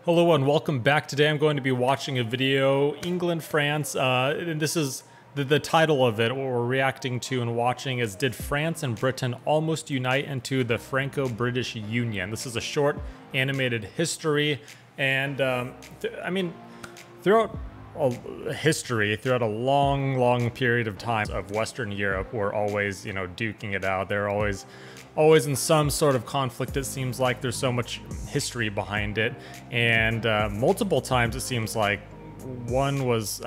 Hello and welcome back. Today I'm going to be watching a video, England, France, and this is the title of it. What we're reacting to and watching is Did France and Britain Almost Unite into the Franco-British Union? This is a short animated history, and I mean, throughout throughout a long period of time of Western Europe, we're always, duking it out. They're always in some sort of conflict. It seems like there's so much history behind it, and multiple times it seems like one was,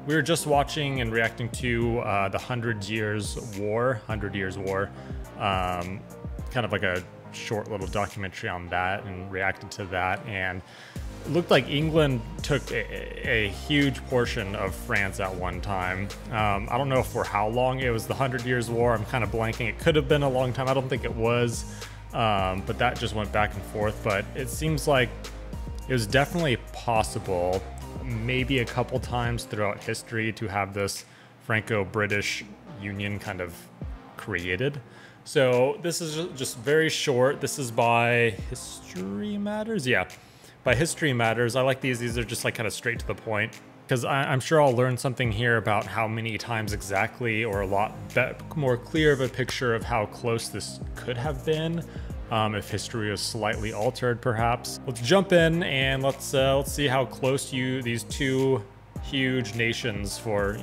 we were just watching and reacting to the 100 Years' War, kind of like a short little documentary on that, and reacted to that, and it looked like England took a huge portion of France at one time. I don't know for how long. It was the 100 Years' War. I'm kind of blanking. It could have been a long time. I don't think it was, but that just went back and forth. But it seems like it was definitely possible, maybe a couple times throughout history, to have this Franco-British Union kind of created. So this is just very short. This is by History Matters. Yeah. By History Matters. I like these. These are just like kind of straight to the point, because I'm sure I'll learn something here about how many times exactly, or a lot more clear of a picture of how close this could have been, if history was slightly altered, perhaps. Let's jump in and let's see how close these two huge nations, for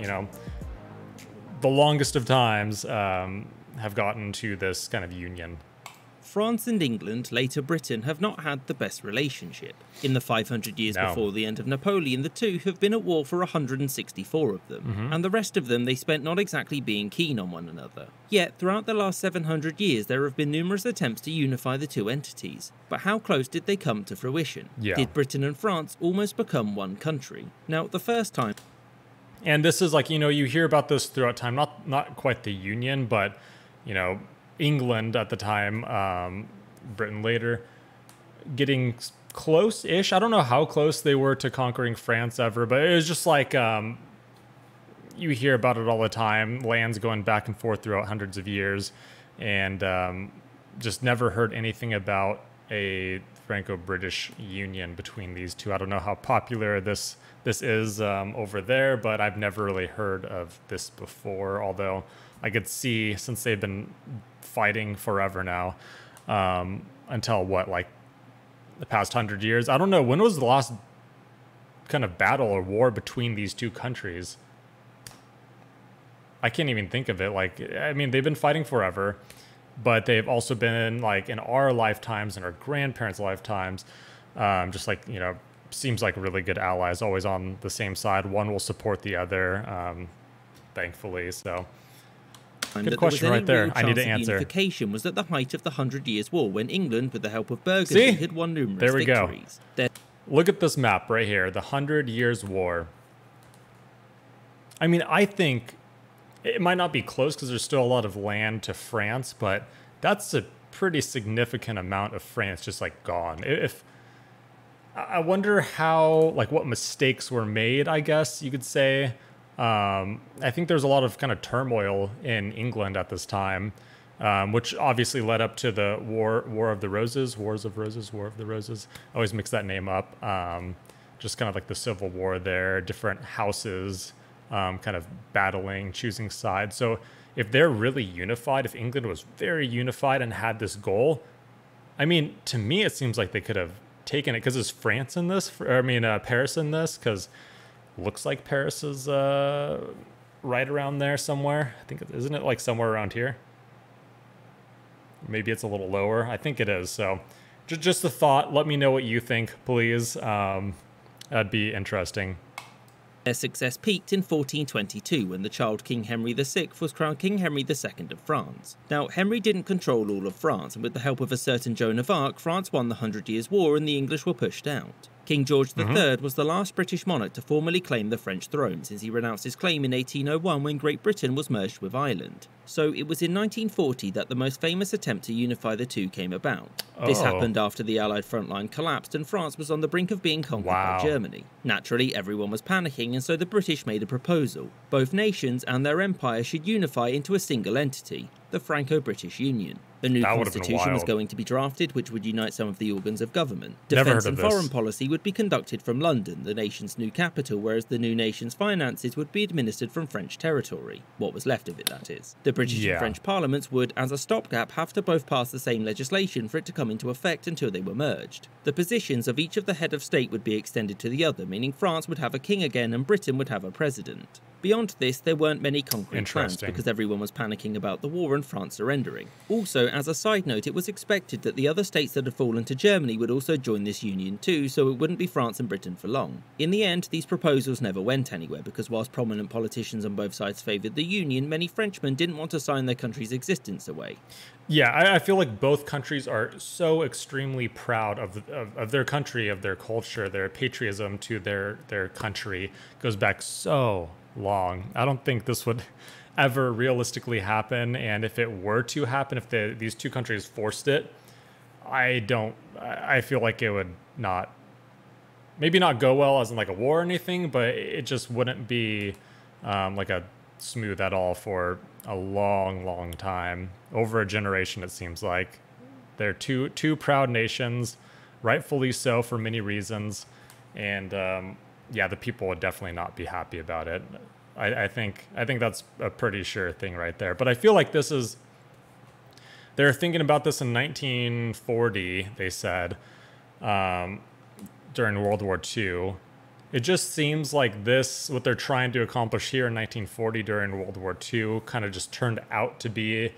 the longest of times, have gotten to this kind of union. France and England, later Britain, have not had the best relationship. In the 500 years before the end of Napoleon, the two have been at war for 164 of them, and the rest of them they spent not exactly being keen on one another. Yet, throughout the last 700 years, there have been numerous attempts to unify the two entities. But how close did they come to fruition? Yeah. Did Britain and France almost become one country? Now, the first time... And this is like, you hear about this throughout time, not quite the Union, but, England at the time, Britain later, getting close-ish. I don't know how close they were to conquering France ever, but it was just like, you hear about it all the time, lands going back and forth throughout hundreds of years, and just never heard anything about a Franco-British Union between these two. I don't know how popular this is over there, but I've never really heard of this before, although I could see, since they've been fighting forever now, until what, like the past 100 years? I don't know, when was the last kind of battle or war between these two countries? I can't even think of it. Like, they've been fighting forever, but they've also been, like, in our lifetimes and our grandparents' lifetimes, just like, seems like really good allies, always on the same side. One will support the other, thankfully. So good question right there. I need to answer. Unification was at the height of the 100 Years' War, when England, with the help of Burgundy, had won numerous victories. Look at this map right here, the 100 Years' War. I think it might not be close because there's still a lot of land to France, but that's a pretty significant amount of France just like gone. I wonder how, like, what mistakes were made, I guess you could say. I think there's a lot of kind of turmoil in England at this time, which obviously led up to the War of the Roses. I always mix that name up. Just kind of like the Civil War there, different houses kind of battling, choosing sides. So if they're really unified, if England was very unified and had this goal, to me it seems like they could have taken it, because is France in this? Paris in this? Because looks like Paris is right around there somewhere. I think, isn't it like somewhere around here? Maybe it's a little lower. I think it is. So just a thought. Let me know what you think, please. That'd be interesting. Their success peaked in 1422, when the child King Henry VI was crowned King Henry II of France. Now, Henry didn't control all of France, and with the help of a certain Joan of Arc, France won the 100 Years' War and the English were pushed out. King George III was the last British monarch to formally claim the French throne, since he renounced his claim in 1801 when Great Britain was merged with Ireland. So it was in 1940 that the most famous attempt to unify the two came about. This happened after the Allied front line collapsed and France was on the brink of being conquered by Germany. Naturally, everyone was panicking, and so the British made a proposal. Both nations and their empire should unify into a single entity. the Franco-British Union. A new That would've been constitution was wild. going to be drafted, which would unite some of the organs of government. Never Defence heard and of this. foreign policy would be conducted from London, the nation's new capital, whereas the new nation's finances would be administered from French territory. What was left of it, that is. The British Yeah. and French parliaments would, as a stopgap, have to both pass the same legislation for it to come into effect until they were merged. The positions of each of the head of state would be extended to the other, meaning France would have a king again and Britain would have a president. Beyond this, there weren't many concrete plans Interesting. because everyone was panicking about the war and France surrendering. Also, as a side note, it was expected that the other states that had fallen to Germany would also join this union too, so it wouldn't be France and Britain for long. In the end, these proposals never went anywhere because whilst prominent politicians on both sides favoured the union, many Frenchmen didn't want to sign their country's existence away. Yeah, I feel like both countries are so extremely proud of their country, of their culture, their patriotism to their country goes back so long. I don't think this would ever realistically happen, and if it were to happen, if these two countries forced it, I feel like it would not, maybe not go well as in like a war or anything, but it just wouldn't be like a smooth at all for a long time, over a generation. It seems like they're two proud nations, rightfully so for many reasons, and yeah, the people would definitely not be happy about it. I think that's a pretty sure thing right there. But I feel like they're thinking about this in 1940, they said, during World War II. It just seems like this, what they're trying to accomplish here in 1940 during World War II, kind of just turned out to be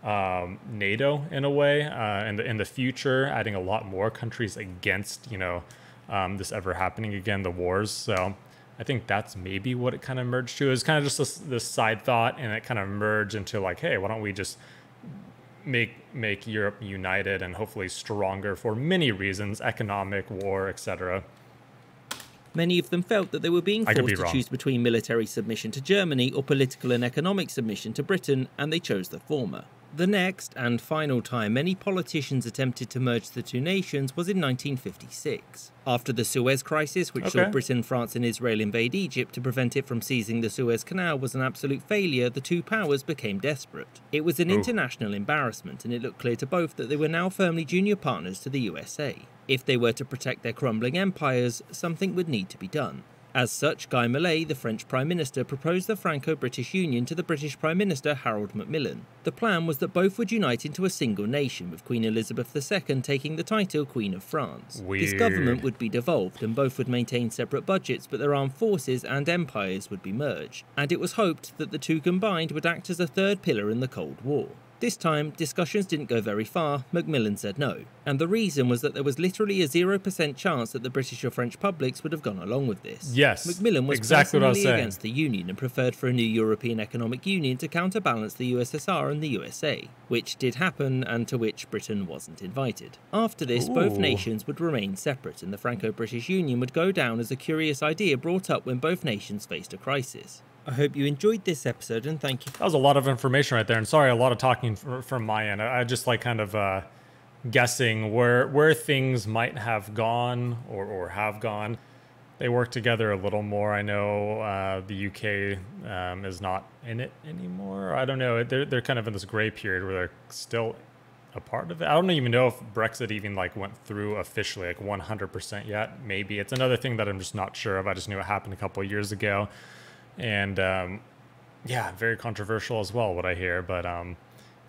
NATO in a way, in the future, adding a lot more countries against, this ever happening again, the wars. So I think that's maybe what it kind of merged to. It was kind of just this side thought, and it kind of merged into like, hey, why don't we just make Europe united and hopefully stronger for many reasons, economic, war, etc. Many of them felt that they were being forced to wrong. choose between military submission to Germany or political and economic submission to Britain, and they chose the former. The next and final time many politicians attempted to merge the two nations was in 1956. After the Suez Crisis, which saw Britain, France and Israel invade Egypt to prevent it from seizing the Suez Canal, was an absolute failure, the two powers became desperate. It was an international embarrassment, and it looked clear to both that they were now firmly junior partners to the USA. If they were to protect their crumbling empires, something would need to be done. As such, Guy Mollet, the French Prime Minister, proposed the Franco-British Union to the British Prime Minister Harold Macmillan. The plan was that both would unite into a single nation, with Queen Elizabeth II taking the title Queen of France. This government would be devolved, and both would maintain separate budgets, but their armed forces and empires would be merged. And it was hoped that the two combined would act as a third pillar in the Cold War. This time, discussions didn't go very far. Macmillan said no. And the reason was that there was literally a 0% chance that the British or French publics would have gone along with this. Yes, Macmillan was exactly what I was personally saying. against the Union and preferred for a new European Economic Union to counterbalance the USSR and the USA, which did happen and to which Britain wasn't invited. After this, both nations would remain separate, and the Franco-British Union would go down as a curious idea brought up when both nations faced a crisis. I hope you enjoyed this episode, and thank you. That was a lot of information right there, and sorry, a lot of talking from my end. I just like kind of guessing where things might have gone or have gone. They work together a little more. I know the UK is not in it anymore. I don't know. They're kind of in this gray period where they're still a part of it. I don't even know if Brexit even like went through officially, like 100% yet. Maybe it's another thing that I'm just not sure of. I just knew it happened a couple of years ago. And yeah, very controversial as well, what I hear. But I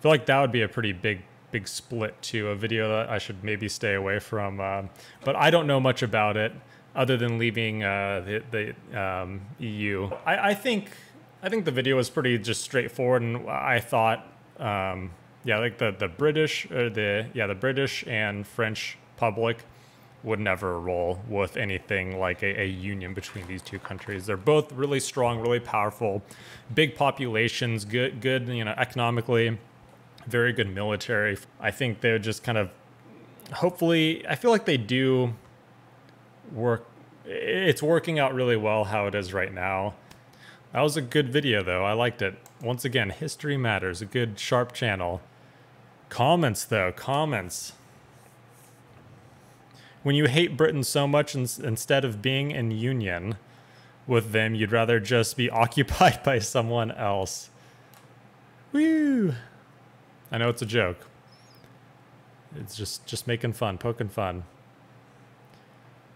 feel like that would be a pretty big split to a video that I should maybe stay away from. But I don't know much about it other than leaving the EU. I think the video was pretty just straightforward, and I thought, yeah, like the British or the British and French public would never roll with anything like a union between these two countries. They're both really strong, really powerful, big populations, good, economically, very good military. I think they would just kind of, hopefully, I feel like they do work. It's working out really well how it is right now. That was a good video though. I liked it. Once again, history matters, a good sharp channel. Comments though, comments. When you hate Britain so much, instead of being in union with them, you'd rather just be occupied by someone else. Woo! I know it's a joke. It's just making fun, poking fun.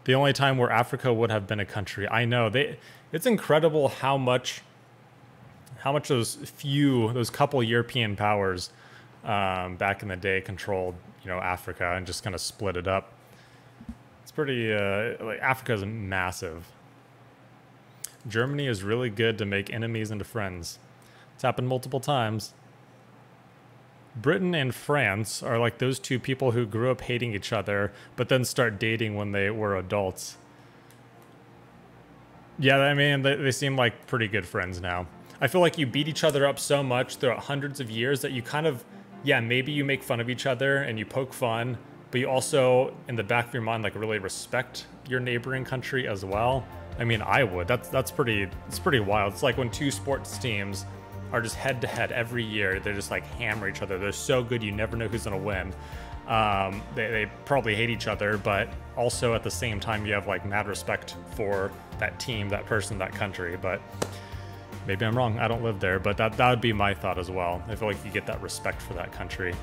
The only time where Africa would have been a country. I know. It's incredible how much those couple European powers back in the day controlled, Africa and just kind of split it up. It's pretty, like Africa is massive. Germany is really good to make enemies into friends. It's happened multiple times. Britain and France are like those two people who grew up hating each other, but then start dating when they were adults. Yeah, I mean, they seem like pretty good friends now. I feel like you beat each other up so much throughout hundreds of years that you kind of, yeah, maybe you make fun of each other and you poke fun, but you also, in the back of your mind, like really respect your neighboring country as well. I mean, I would. It's pretty wild. It's like when two sports teams are just head to head every year. They just like hammer each other. They're so good, you never know who's gonna win. They probably hate each other, but also at the same time, you have like mad respect for that team, that person, that country. But maybe I'm wrong. I don't live there, but that would be my thought as well. I feel like you get that respect for that country,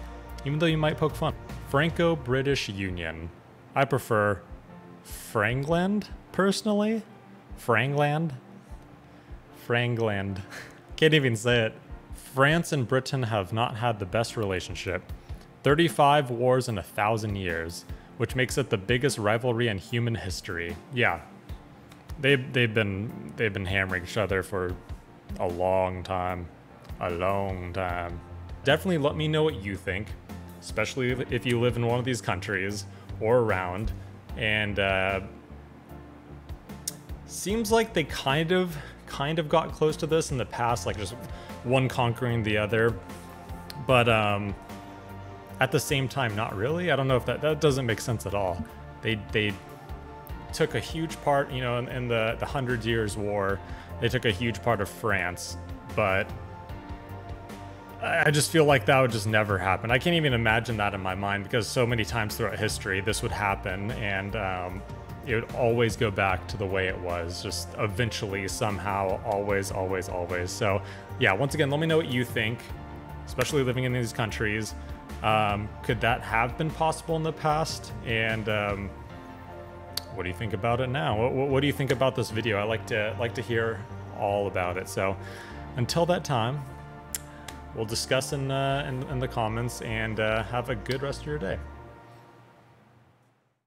even though you might poke fun. Franco-British Union. I prefer Frangland, personally. Frangland. Can't even say it. France and Britain have not had the best relationship. 35 wars in 1,000 years, which makes it the biggest rivalry in human history. Yeah, they've been hammering each other for a long time. Definitely let me know what you think, especially if you live in one of these countries or around. And seems like they kind of got close to this in the past, like just one conquering the other, but at the same time, not really. I don't know if that doesn't make sense at all. They took a huge part, in the 100 Years' War. They took a huge part of France, but I just feel like that would just never happen. I can't even imagine that in my mind, because so many times throughout history this would happen, and it would always go back to the way it was, just eventually, somehow, always. So yeah, once again, let me know what you think, especially living in these countries. Could that have been possible in the past? And what do you think about it now? What do you think about this video? I like to hear all about it. So until that time, we'll discuss in the comments, and have a good rest of your day.